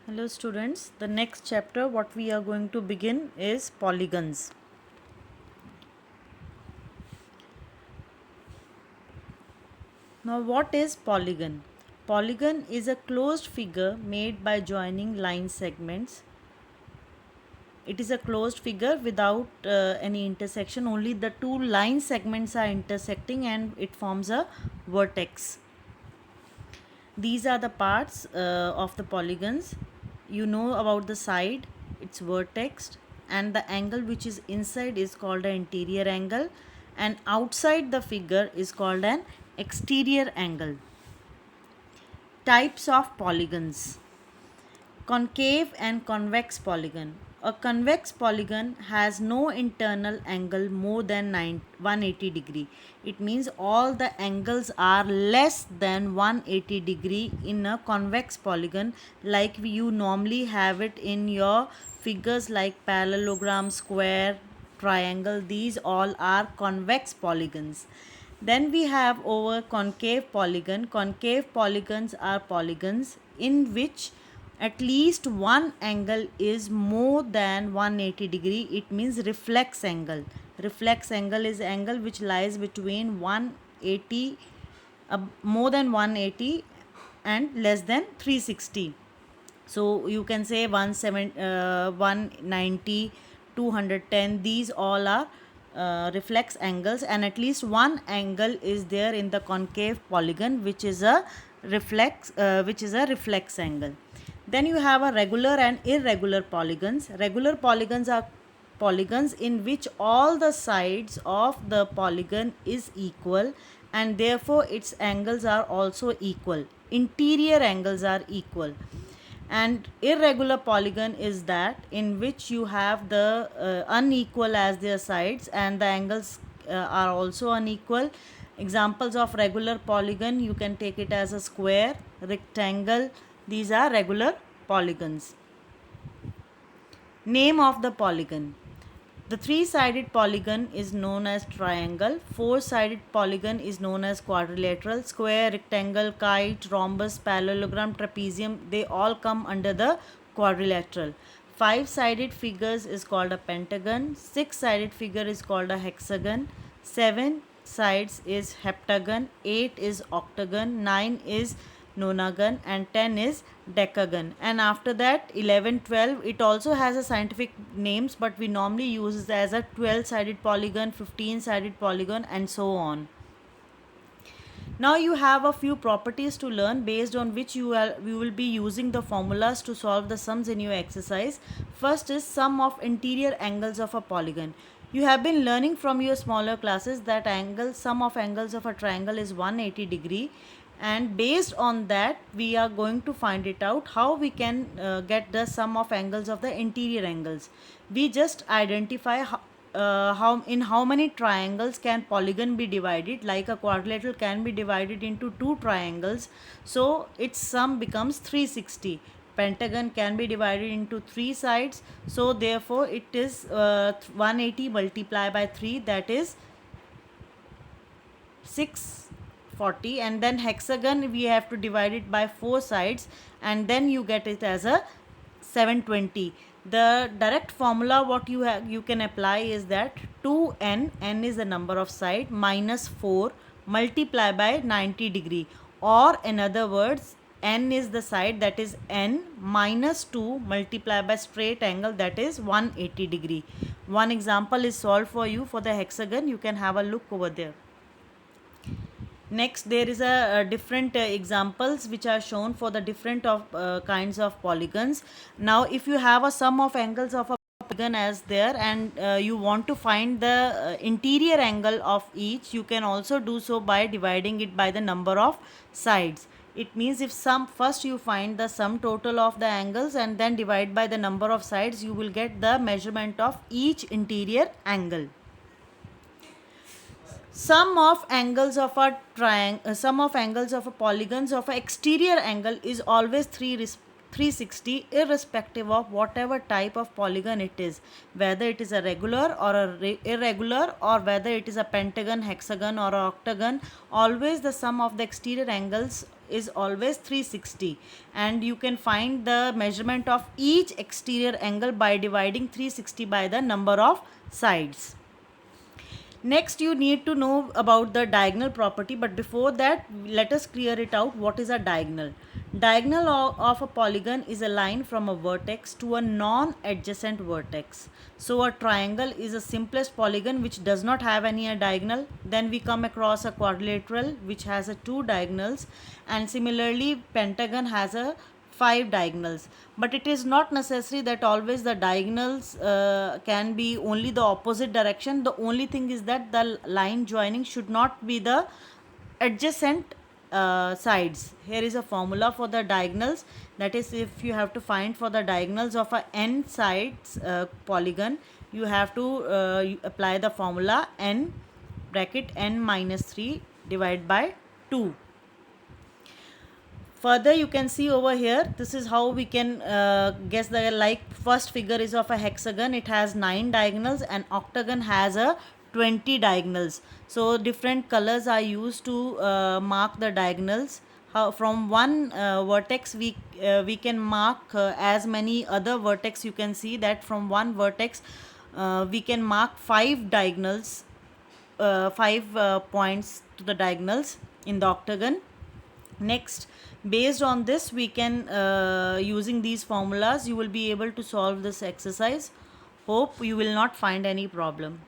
Hello students, the next chapter what we are going to begin is polygons. Now what is polygon? Polygon is a closed figure made by joining line segments. It is a closed figure without any intersection, only the two line segments are intersecting and it forms a vertex. These are the parts of the polygons. You know about the side, its vertex, and the angle which is inside is called an interior angle, and outside the figure is called an exterior angle. Types of polygons: concave and convex polygon. A convex polygon has no internal angle more than 180 degree. It means all the angles are less than 180 degree in a convex polygon, like you normally have it in your figures like parallelogram, square, triangle. These all are convex polygons. Then we have over concave polygon. Concave polygons are polygons in which at least one angle is more than 180 degree. It means reflex angle. Reflex angle is angle which lies between 180, more than 180 and less than 360. So you can say 190, 210, these all are reflex angles, and at least one angle is there in the concave polygon which is a reflex angle. Then you have a regular and irregular polygons. Regular polygons are polygons in which all the sides of the polygon is equal and therefore its angles are also equal. Interior angles are equal. And irregular polygon is that in which you have the unequal as their sides and the angles are also unequal. Examples of regular polygon, you can take it as a square, rectangle. These are regular polygons. Name of the polygon: the three-sided polygon is known as triangle, four-sided polygon is known as quadrilateral, square, rectangle, kite, rhombus, parallelogram, trapezium, they all come under the quadrilateral. Five-sided figures is called a pentagon, six-sided figure is called a hexagon, seven sides is heptagon, 8 is octagon, 9 is nonagon, and 10 is decagon. And after that 11, 12, it also has a scientific names, but we normally use it as a 12-sided polygon, 15-sided polygon, and so on. Now you have a few properties to learn based on which you will be using the formulas to solve the sums in your exercise. First is sum of interior angles of a polygon. You have been learning from your smaller classes that sum of angles of a triangle is 180 degree, and based on that we are going to find it out how we can get the sum of angles of the interior angles. We just identify how many triangles can polygon be divided. Like a quadrilateral can be divided into two triangles, so its sum becomes 360. Pentagon can be divided into three sides, so therefore it is 180 multiplied by 3, that is 640. And then hexagon we have to divide it by four sides, and then you get it as a 720. The direct formula what you can apply is that 2n, n is the number of side, minus 4 multiply by 90 degree, or in other words n is the side, that is n, minus 2 multiply by straight angle, that is 180 degree. One example is solved for you for the hexagon. You can have a look over there. Next, there is a different examples which are shown for the different of kinds of polygons. Now if you have a sum of angles of a polygon as there, and you want to find the interior angle of each, you can also do so by dividing it by the number of sides. It means if first you find the sum total of the angles and then divide by the number of sides, you will get the measurement of each interior angle. Sum of angles of a triangle, sum of angles of a polygons of an exterior angle is always 360, irrespective of whatever type of polygon it is, whether it is a regular or a irregular, or whether it is a pentagon, hexagon, or a octagon. Always the sum of the exterior angles is always 360, and you can find the measurement of each exterior angle by dividing 360 by the number of sides. Next, you need to know about the diagonal property, but before that, let us clear it out. What is a diagonal? Diagonal of a polygon is a line from a vertex to a non-adjacent vertex. So a triangle is the simplest polygon which does not have any diagonal. Then we come across a quadrilateral which has a 2 diagonals, and similarly pentagon has a 5 diagonals. But it is not necessary that always the diagonals can be only the opposite direction. The only thing is that the line joining should not be the adjacent sides. Here is a formula for the diagonals. That is, if you have to find for the diagonals of a n sides polygon, you have to apply the formula n bracket n minus 3 divided by 2. Further, you can see over here, this is how we can guess the, like, first figure is of a hexagon. It has 9 diagonals, and octagon has a 20 diagonals. So different colors are used to mark the diagonals. From one vertex we can mark as many other vertex. You can see that from one vertex we can mark 5 diagonals, 5 points to the diagonals in the octagon. Next, based on this, we can using these formulas, you will be able to solve this exercise. Hope you will not find any problem.